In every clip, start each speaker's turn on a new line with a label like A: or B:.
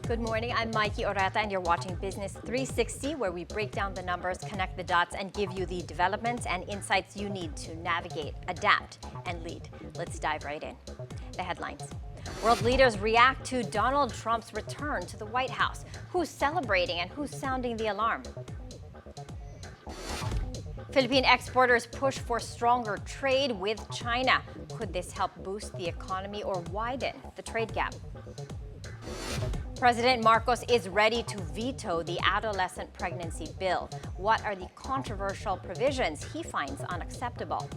A: Good morning, I'm Maiki Oreta and you're watching Business 360, where we break down the numbers, connect the dots, and give you the developments and insights you need to navigate, adapt, and lead. Let's dive right in. The headlines. World leaders react to Donald Trump's return to the White House. Who's celebrating and who's sounding the alarm? Philippine exporters push for stronger trade with China. Could this help boost the economy or widen the trade gap? President Marcos is ready to veto the adolescent pregnancy bill. What are the controversial provisions he finds unacceptable?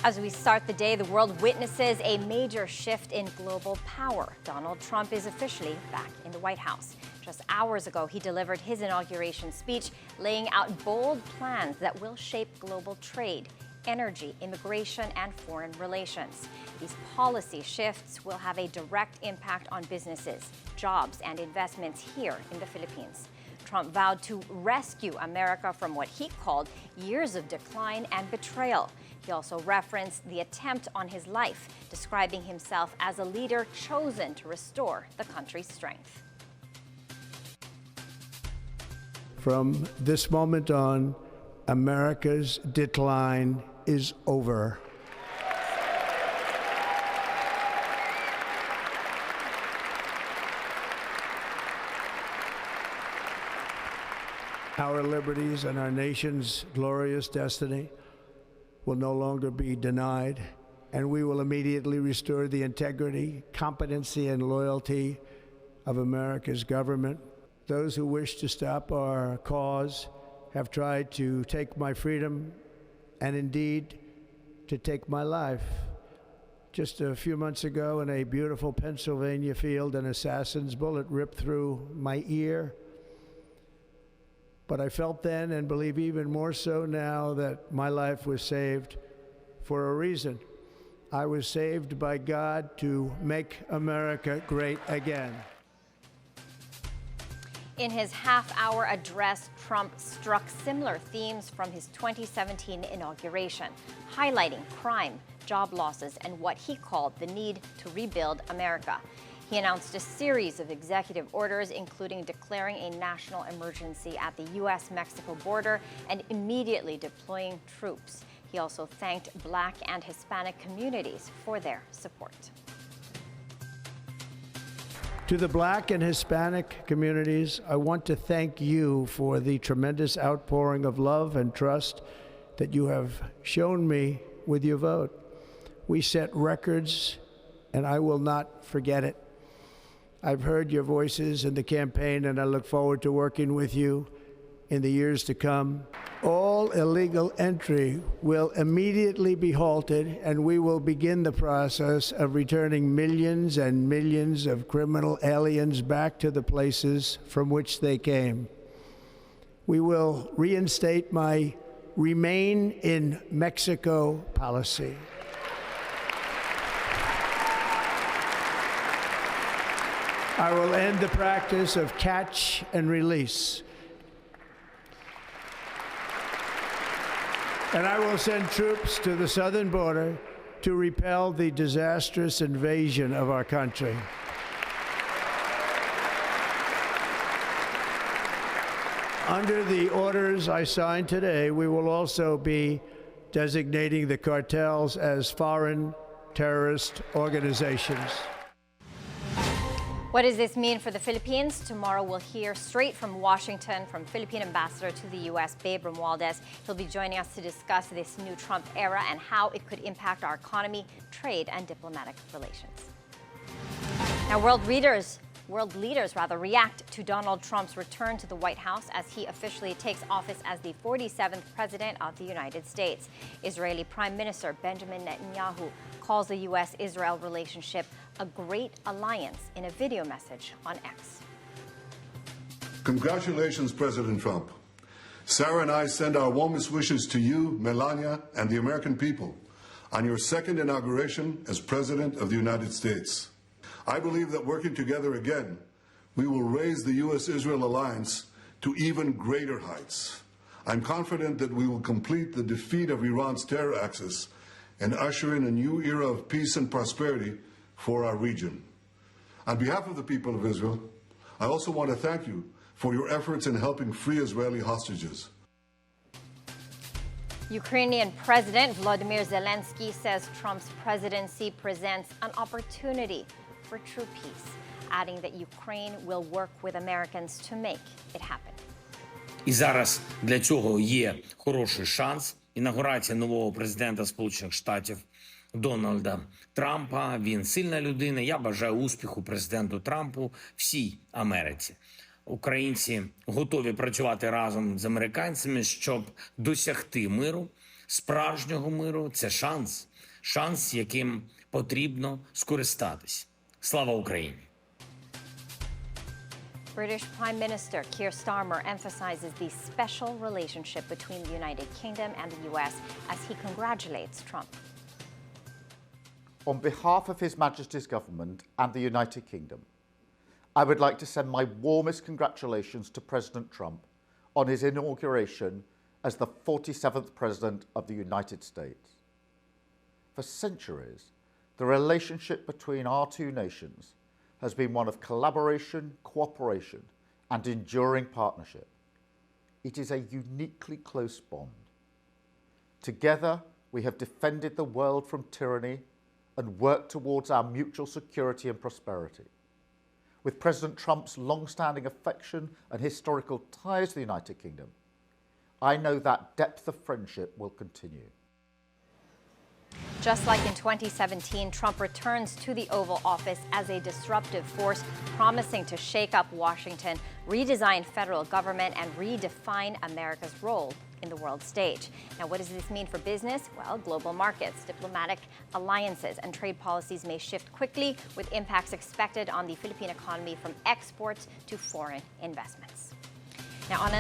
A: As we start the day, the world witnesses a major shift in global power. Donald Trump is officially back in the White House. Just hours ago, he delivered his inauguration speech, laying out bold plans that will shape global trade, energy, immigration, and foreign relations. These policy shifts will have a direct impact on businesses, jobs, and investments here in the Philippines. Trump vowed to rescue America from what he called years of decline and betrayal. He also referenced the attempt on his life, describing himself as a leader chosen to restore the country's strength.
B: From this moment on, America's decline is over. Our liberties and our nation's glorious destiny will no longer be denied, and we will immediately restore the integrity, competency, and loyalty of America's government. Those who wish to stop our cause have tried to take my freedom and indeed to take my life. Just a few months ago in a beautiful Pennsylvania field, an assassin's bullet ripped through my ear. But I felt then, and believe even more so now, that my life was saved for a reason. I was saved by God to make America great again.
A: In his half-hour address, Trump struck similar themes from his 2017 inauguration, highlighting crime, job losses, and what he called the need to rebuild America. He announced a series of executive orders, including declaring a national emergency at the U.S.-Mexico border and immediately deploying troops. He also thanked Black and Hispanic communities for their support.
B: To the Black and Hispanic communities, I want to thank you for the tremendous outpouring of love and trust that you have shown me with your vote. We set records, and I will not forget it. I've heard your voices in the campaign, and I look forward to working with you in the years to come. All illegal entry will immediately be halted, and we will begin the process of returning millions and millions of criminal aliens back to the places from which they came. We will reinstate my Remain in Mexico policy. I will end the practice of catch and release. And I will send troops to the southern border to repel the disastrous invasion of our country. Under the orders I signed today, we will also be designating the cartels as foreign terrorist organizations.
A: What does this mean for the Philippines? Tomorrow we'll hear straight from Washington from Philippine Ambassador to the U.S., Babe Romualdez. He'll be joining us to discuss this new Trump era and how it could impact our economy, trade, and diplomatic relations. Now, world leaders react to Donald Trump's return to the White House as he officially takes office as the 47th President of the United States. Israeli Prime Minister Benjamin Netanyahu calls the U.S.-Israel relationship a great alliance in a video message on X.
C: Congratulations, President Trump. Sarah and I send our warmest wishes to you, Melania, and the American people on your second inauguration as President of the United States. I believe that working together again, we will raise the U.S.-Israel alliance to even greater heights. I'm confident that we will complete the defeat of Iran's terror axis and usher in a new era of peace and prosperity for our region. On behalf of the people of Israel, I also want to thank you for your efforts in helping free Israeli hostages.
A: Ukrainian President Volodymyr Zelensky says Trump's presidency presents an opportunity for true peace, adding that Ukraine will work with Americans to make it happen.
D: І зараз для цього є хороший шанс. Інаугурація нового президента Сполучених Штатів Дональда Трампа. Він сильна людина. Я бажаю успіху президенту Трампу всій Америці. Українці готові працювати разом з американцями, щоб досягти миру, справжнього миру. Це шанс. Шанс, яким потрібно скористатись. Слава Україні!
A: British Prime Minister Keir Starmer emphasizes the special relationship between the United Kingdom and the US as he congratulates Trump.
E: On behalf of His Majesty's Government and the United Kingdom, I would like to send my warmest congratulations to President Trump on his inauguration as the 47th President of the United States. For centuries, the relationship between our two nations has been one of collaboration, cooperation, and enduring partnership. It is a uniquely close bond. Together, we have defended the world from tyranny and worked towards our mutual security and prosperity. With President Trump's long-standing affection and historical ties to the United Kingdom, I know that depth of friendship will continue.
A: Just like in 2017, Trump returns to the Oval Office as a disruptive force, promising to shake up Washington, redesign federal government, and redefine America's role in the world stage. Now, what does this mean for business? Well, global markets, diplomatic alliances, and trade policies may shift quickly, with impacts expected on the Philippine economy from exports to foreign investments. Now, on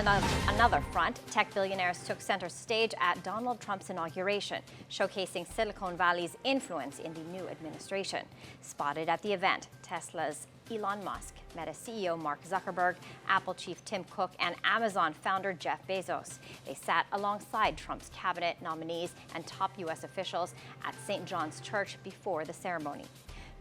A: another front, tech billionaires took center stage at Donald Trump's inauguration, showcasing Silicon Valley's influence in the new administration. Spotted at the event, Tesla's Elon Musk, Meta CEO Mark Zuckerberg, Apple chief Tim Cook, and Amazon founder Jeff Bezos. They sat alongside Trump's cabinet nominees and top U.S. officials at St. John's Church before the ceremony.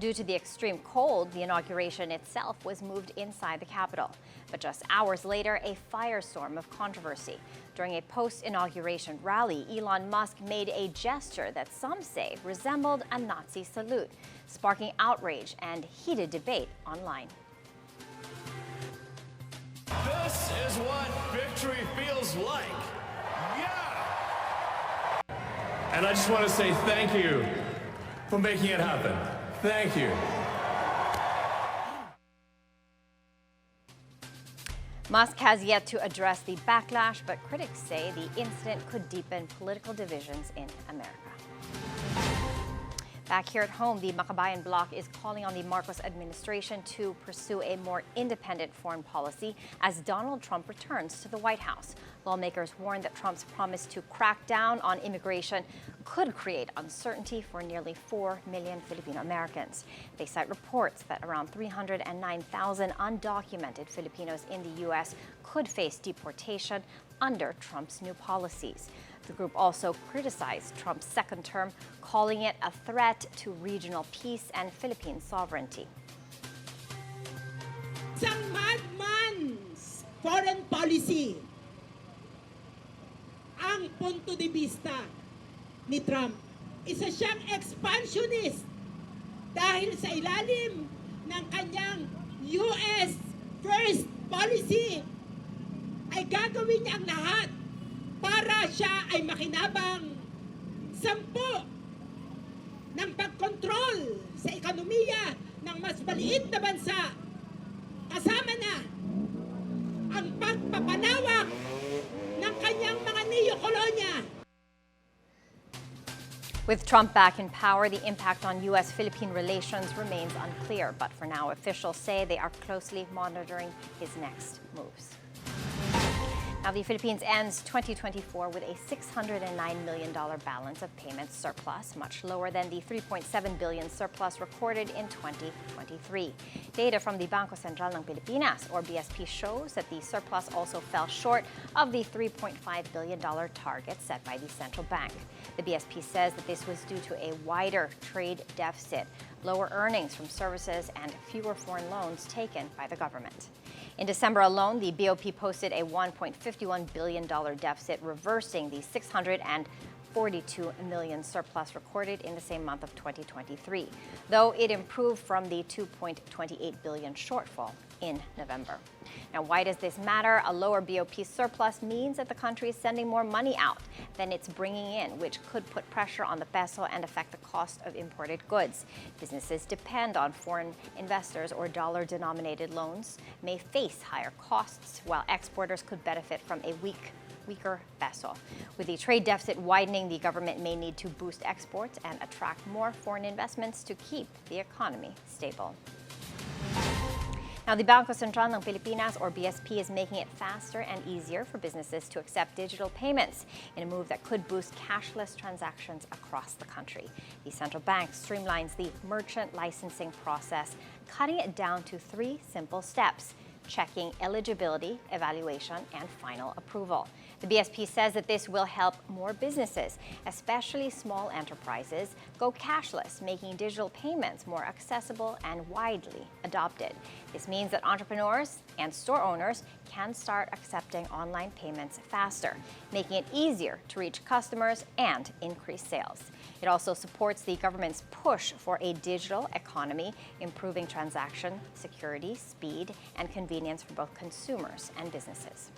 A: Due to the extreme cold, the inauguration itself was moved inside the Capitol. But just hours later, a firestorm of controversy. During a post-inauguration rally, Elon Musk made a gesture that some say resembled a Nazi salute, sparking outrage and heated debate online.
F: This is what victory feels like. Yeah! And I just want to say thank you for making it happen. Thank you.
A: Musk has yet to address the backlash, but critics say the incident could deepen political divisions in America. Back here at home, the Makabayan bloc is calling on the Marcos administration to pursue a more independent foreign policy as Donald Trump returns to the White House. Lawmakers warn that Trump's promise to crack down on immigration could create uncertainty for nearly 4 million Filipino Americans. They cite reports that around 309,000 undocumented Filipinos in the U.S. could face deportation under Trump's new policies. The group also criticized Trump's second term, calling it a threat to regional peace and Philippine sovereignty.
G: Isang madman's foreign policy ang punto de vista ni Trump. Isa siyang expansionist dahil sa ilalim ng kanyang US first policy ay gagawin niya ang lahat para siya ay makinabang 10 ng pagkontrol sa ekonomiya ng mas maliit na bansa. Kasama na ang pagpapanawak ng kanyang mga neo-kolonya.
A: With Trump back in power, the impact on U.S.-Philippine relations remains unclear. But for now, officials say they are closely monitoring his next moves. Now, the Philippines ends 2024 with a $609 million balance of payments surplus, much lower than the $3.7 billion surplus recorded in 2023. Data from the Bangko Sentral ng Pilipinas, or BSP, shows that the surplus also fell short of the $3.5 billion target set by the central bank. The BSP says that this was due to a wider trade deficit, lower earnings from services, and fewer foreign loans taken by the government. In December alone, the BOP posted a $1.51 billion deficit, reversing the $642 million surplus recorded in the same month of 2023, though it improved from the $2.28 billion shortfall in November. Now, why does this matter? A lower BOP surplus means that the country is sending more money out than it's bringing in, which could put pressure on the peso and affect the cost of imported goods. Businesses depend on foreign investors, or dollar-denominated loans may face higher costs, while exporters could benefit from a weaker peso. With the trade deficit widening, the government may need to boost exports and attract more foreign investments to keep the economy stable. Now, the Bangko Sentral ng Pilipinas, or BSP, is making it faster and easier for businesses to accept digital payments in a move that could boost cashless transactions across the country. The central bank streamlines the merchant licensing process, cutting it down to 3 simple steps: checking eligibility, evaluation, and final approval. The BSP says that this will help more businesses, especially small enterprises, go cashless, making digital payments more accessible and widely adopted. This means that entrepreneurs and store owners can start accepting online payments faster, making it easier to reach customers and increase sales. It also supports the government's push for a digital economy, improving transaction security, speed, and convenience for both consumers and businesses.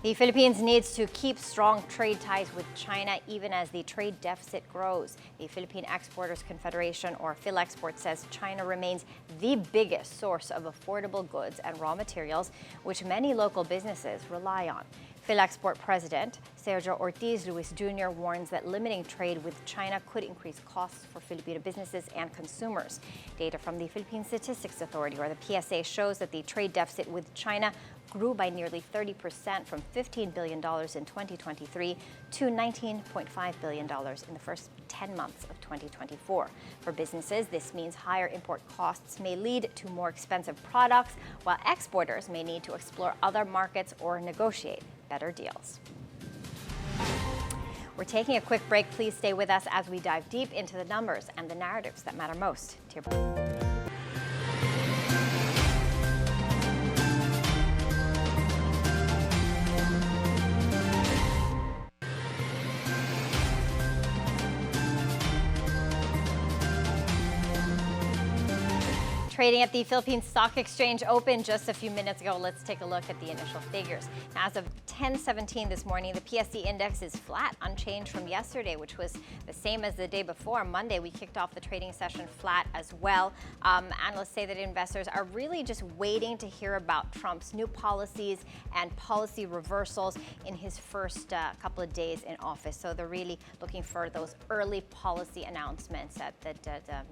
A: The Philippines needs to keep strong trade ties with China even as the trade deficit grows. The Philippine Exporters Confederation, or PhilExport, says China remains the biggest source of affordable goods and raw materials, which many local businesses rely on. PhilExport President Sergio Ortiz Luis Jr. warns that limiting trade with China could increase costs for Filipino businesses and consumers. Data from the Philippine Statistics Authority, or the PSA, shows that the trade deficit with China grew by nearly 30%, from $15 billion in 2023 to $19.5 billion in the first 10 months of 2024. For businesses, this means higher import costs may lead to more expensive products, while exporters may need to explore other markets or negotiate better deals. We're taking a quick break. Please stay with us as we dive deep into the numbers and the narratives that matter most to your Trading at the Philippine Stock Exchange opened just a few minutes ago. Let's take a look at the initial figures. Now, as of 10:17 this morning, the PSE index is flat, unchanged from yesterday, which was the same as the day before. Monday, we kicked off the trading session flat as well. Analysts say that investors are really just waiting to hear about Trump's new policies and policy reversals in his first couple of days in office. So they're really looking for those early policy announcements that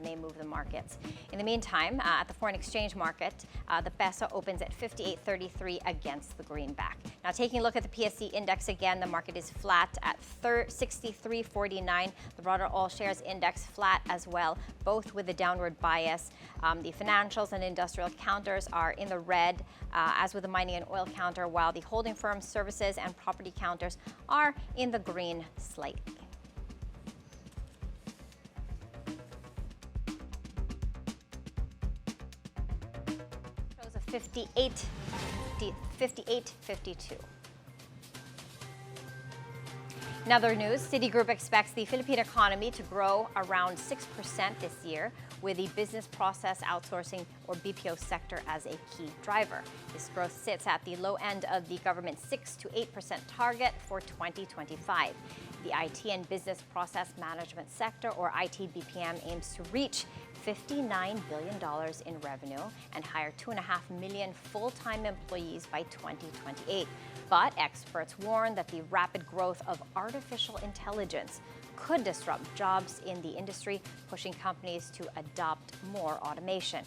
A: may move the markets. In the meantime, at the foreign exchange market, the peso opens at 58.33 against the greenback. Now, taking a look at the PSE index again, the market is flat at 63.49. The broader all shares index flat as well, both with a downward bias. The financials and industrial counters are in the red, as with the mining and oil counter, while the holding firms, services, and property counters are in the green slightly. 58.52. In other news, Citigroup expects the Philippine economy to grow around 6% this year, with the business process outsourcing, or BPO, sector as a key driver. This growth sits at the low end of the government's 6 to 8% target for 2025. The IT and business process management sector, or IT BPM, aims to reach $59 billion in revenue and hire 2.5 million full-time employees by 2028. But experts warn that the rapid growth of artificial intelligence could disrupt jobs in the industry, pushing companies to adopt more automation.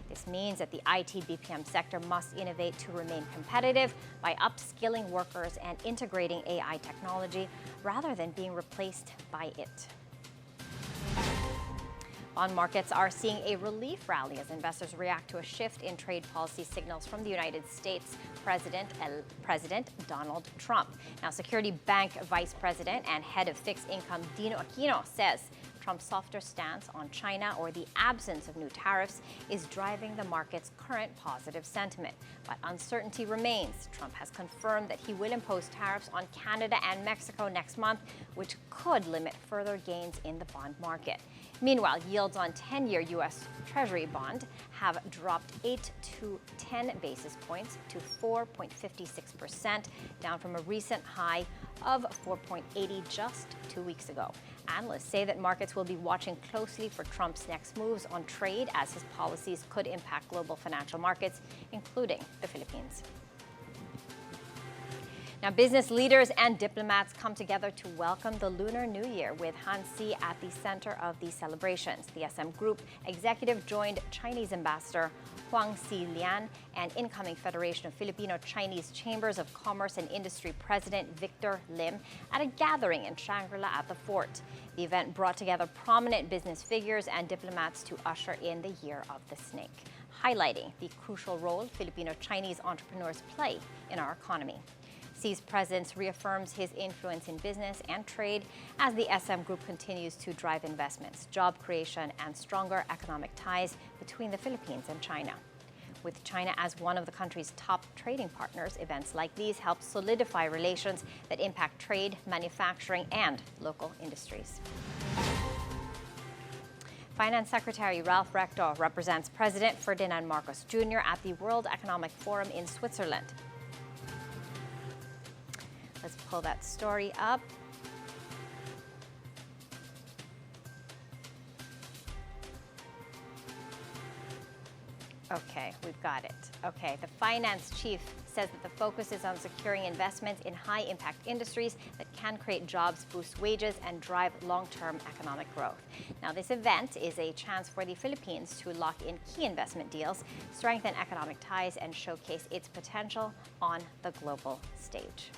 A: This means that the IT BPM sector must innovate to remain competitive by upskilling workers and integrating AI technology rather than being replaced by it. Bond markets are seeing a relief rally as investors react to a shift in trade policy signals from the United States President Donald Trump. Now, Security Bank Vice President and Head of Fixed Income Dino Aquino says Trump's softer stance on China or the absence of new tariffs is driving the market's current positive sentiment. But uncertainty remains. Trump has confirmed that he will impose tariffs on Canada and Mexico next month, which could limit further gains in the bond market. Meanwhile, yields on 10-year U.S. Treasury bond have dropped 8 to 10 basis points to 4.56%, down from a recent high of 4.80 just 2 weeks ago. Analysts say that markets will be watching closely for Trump's next moves on trade, as his policies could impact global financial markets, including the Philippines. Now, business leaders and diplomats come together to welcome the Lunar New Year, with Hansi at the center of these celebrations. The SM Group executive joined Chinese Ambassador Huang Xilian and incoming Federation of Filipino-Chinese Chambers of Commerce and Industry President Victor Lim at a gathering in Shangri-La at the fort. The event brought together prominent business figures and diplomats to usher in the Year of the Snake, highlighting the crucial role Filipino-Chinese entrepreneurs play in our economy. Xi's presence reaffirms his influence in business and trade as the SM Group continues to drive investments, job creation, and stronger economic ties between the Philippines and China. With China as one of the country's top trading partners, events like these help solidify relations that impact trade, manufacturing, and local industries. Finance Secretary Ralph Recto represents President Ferdinand Marcos Jr. at the World Economic Forum in Switzerland. Let's pull that story up. Okay, we've got it. Okay, the finance chief says that the focus is on securing investments in high-impact industries that can create jobs, boost wages, and drive long-term economic growth. Now, this event is a chance for the Philippines to lock in key investment deals, strengthen economic ties, and showcase its potential on the global stage.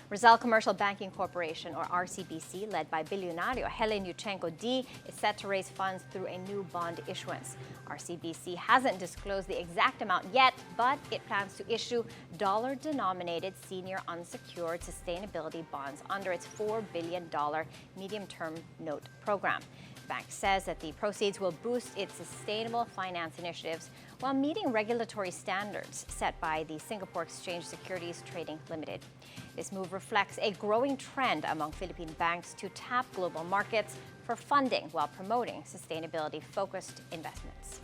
A: Rizal Commercial Banking Corporation, or RCBC, led by Bilyonaryo Helen Yuchenko D, is set to raise funds through a new bond issuance. RCBC hasn't disclosed the exact amount yet, but it plans to issue dollar-denominated senior unsecured sustainability bonds under its $4 billion medium-term note program. The bank says that the proceeds will boost its sustainable finance initiatives while meeting regulatory standards set by the Singapore Exchange Securities Trading Limited. This move reflects a growing trend among Philippine banks to tap global markets for funding while promoting sustainability-focused investments.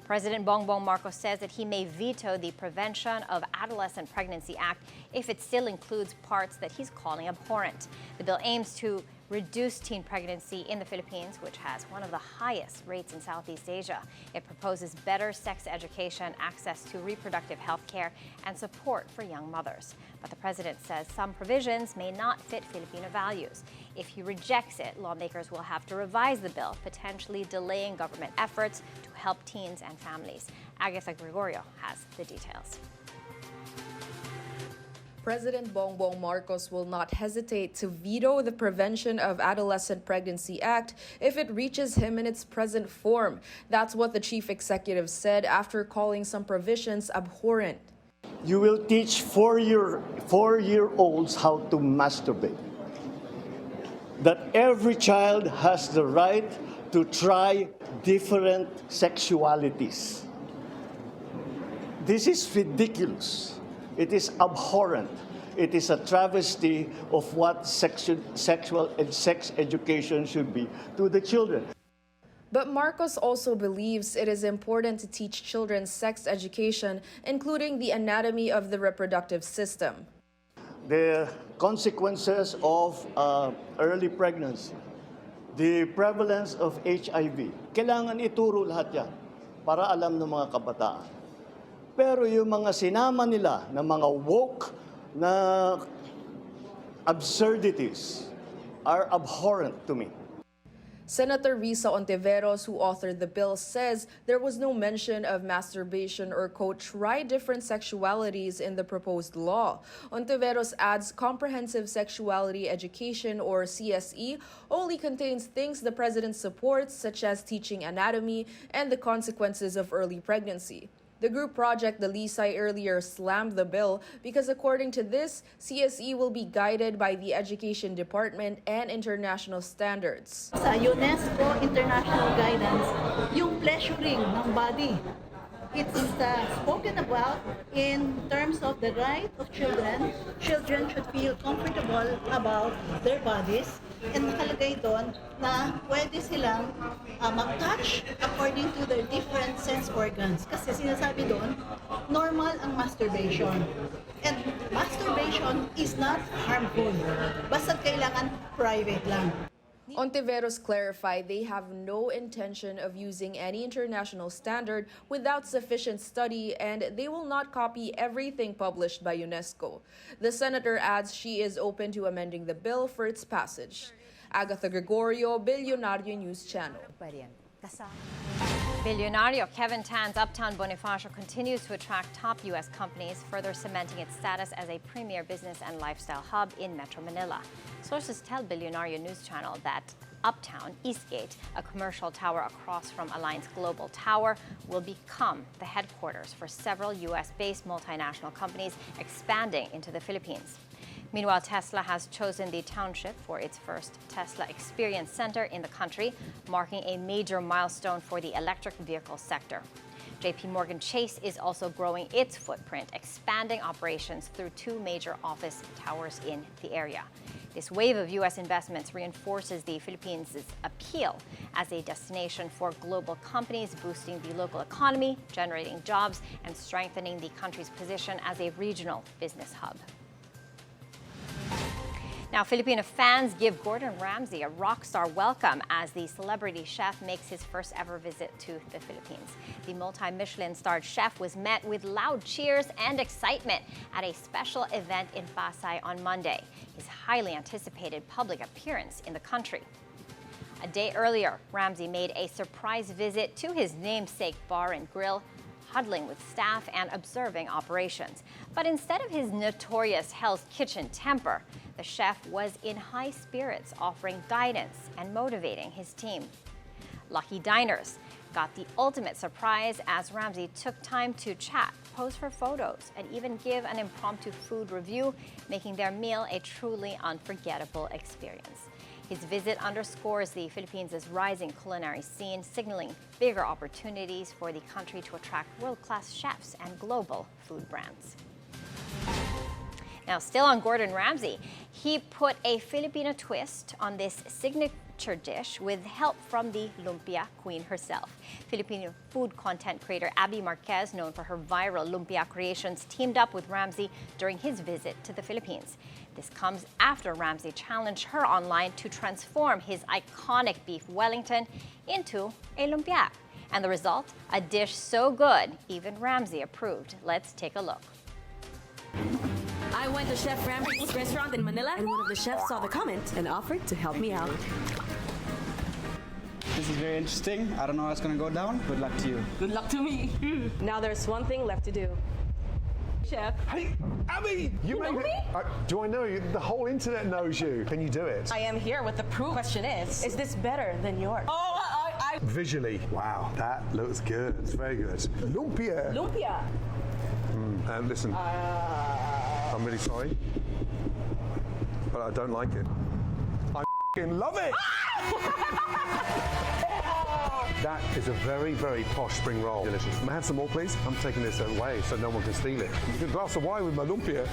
A: President Bongbong Marcos says that he may veto the Prevention of Adolescent Pregnancy Act if it still includes parts that he's calling abhorrent. The bill aims to reduce teen pregnancy in the Philippines, which has one of the highest rates in Southeast Asia. It proposes better sex education, access to reproductive health care, and support for young mothers. But the president says some provisions may not fit Filipino values. If he rejects it, lawmakers will have to revise the bill, potentially delaying government efforts to help teens and families. Agatha Gregorio has the details.
H: President Bongbong Marcos will not hesitate to veto the Prevention of Adolescent Pregnancy Act if it reaches him in its present form. That's what the chief executive said after calling some provisions abhorrent.
I: You will teach four-year-olds how to masturbate. That every child has the right to try different sexualities. This is ridiculous. It is abhorrent. It is a travesty of what sexual and sex education should be to the children.
H: But Marcos also believes it is important to teach children sex education, including the anatomy of the reproductive system.
I: The consequences of early pregnancy, the prevalence of HIV, kailangan ituro lahat yan para alam ng mga kabataan. Pero yung mga sinama nila na mga woke na absurdities are abhorrent to me.
H: Senator Risa Ontiveros, who authored the bill, says there was no mention of masturbation or "try different sexualities" in the proposed law. Ontiveros adds comprehensive sexuality education, or CSE, only contains things the president supports, such as teaching anatomy and the consequences of early pregnancy. The group Project Dalisay earlier slammed the bill because, according to this, CSE will be guided by the Education Department and international standards.
J: Sa UNESCO international guidance, yung pleasuring ng body, it's spoken about in terms of the right of children. Children should feel comfortable about their bodies, and nakalagay doon na pwede silang mag-touch according to their different sense organs. Kasi sinasabi doon, normal ang masturbation. And masturbation is not harmful. Basta kailangan private lang.
H: Ontiveros clarified they have no intention of using any international standard without sufficient study, and they will not copy everything published by UNESCO. The senator adds she is open to amending the bill for its passage. Agatha Gregorio, Bilyonaryo News Channel.
A: Bilyonaryo Kevin Tan's Uptown Bonifacio continues to attract top U.S. companies, further cementing its status as a premier business and lifestyle hub in Metro Manila. Sources tell Bilyonaryo News Channel that Uptown Eastgate, a commercial tower across from Alliance Global Tower, will become the headquarters for several U.S.-based multinational companies expanding into the Philippines. Meanwhile, Tesla has chosen the township for its first Tesla Experience Center in the country, marking a major milestone for the electric vehicle sector. JP Morgan Chase is also growing its footprint, expanding operations through 2 major office towers in the area. This wave of U.S. investments reinforces the Philippines' appeal as a destination for global companies, boosting the local economy, generating jobs, and strengthening the country's position as a regional business hub. Now, Filipino fans give Gordon Ramsay a rock star welcome as the celebrity chef makes his first ever visit to the Philippines. The multi-Michelin starred chef was met with loud cheers and excitement at a special event in Pasay on Monday, his highly anticipated public appearance in the country. A day earlier, Ramsay made a surprise visit to his namesake bar and grill, huddling with staff and observing operations. But instead of his notorious Hell's Kitchen temper, the chef was in high spirits, offering guidance and motivating his team. Lucky diners got the ultimate surprise as Ramsay took time to chat, pose for photos, and even give an impromptu food review, making their meal a truly unforgettable experience. His visit underscores the Philippines' rising culinary scene, signaling bigger opportunities for the country to attract world-class chefs and global food brands. Now, still on Gordon Ramsay, he put a Filipino twist on this signature dish with help from the lumpia queen herself. Filipino food content creator Abby Marquez, known for her viral lumpia creations, teamed up with Ramsay during his visit to the Philippines. This comes after Ramsay challenged her online to transform his iconic beef Wellington into a lumpia. And the result? A dish so good, even Ramsay approved. Let's take a look.
K: I went to Chef Ramsay's restaurant in Manila, and one of the chefs saw the comment and offered to help me out.
L: This is very interesting. I don't know how it's going to go down. Good luck to you.
K: Good luck to me. Now there's one thing left to do. Chef.
M: Hey, Abby!
K: You know me?
M: Do I know you? The whole internet knows you. Can you do it?
K: I am here with the proof. Question is this better than yours? Oh,
M: Visually, wow, that looks good. It's very good. Lumpia.
K: Lumpia.
M: Listen, I'm really sorry, but I don't like it. I f***ing love it! That is a very, very posh spring roll. Delicious. May I have some more, please? I'm taking this away so no one can steal it. A good glass of wine with my lumpia.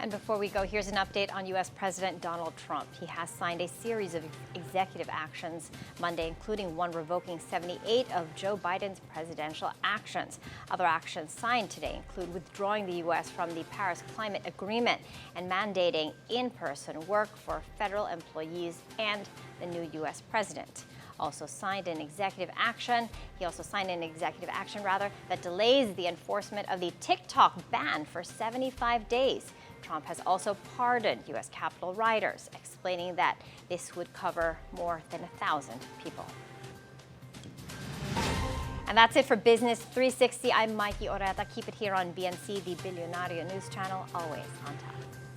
A: And before we go, here's an update on U.S. President Donald Trump. He has signed a series of executive actions Monday, including one revoking 78 of Joe Biden's presidential actions. Other actions signed today include withdrawing the U.S. from the Paris Climate Agreement and mandating in-person work for federal employees and the new U.S. president. He also signed an executive action that delays the enforcement of the TikTok ban for 75 days. Trump has also pardoned U.S. Capitol rioters, explaining that this would cover more than 1,000 people. And that's it for Business 360. I'm Maiki Oreta. Keep it here on BNC, the Bilyonaryo news channel, always on top.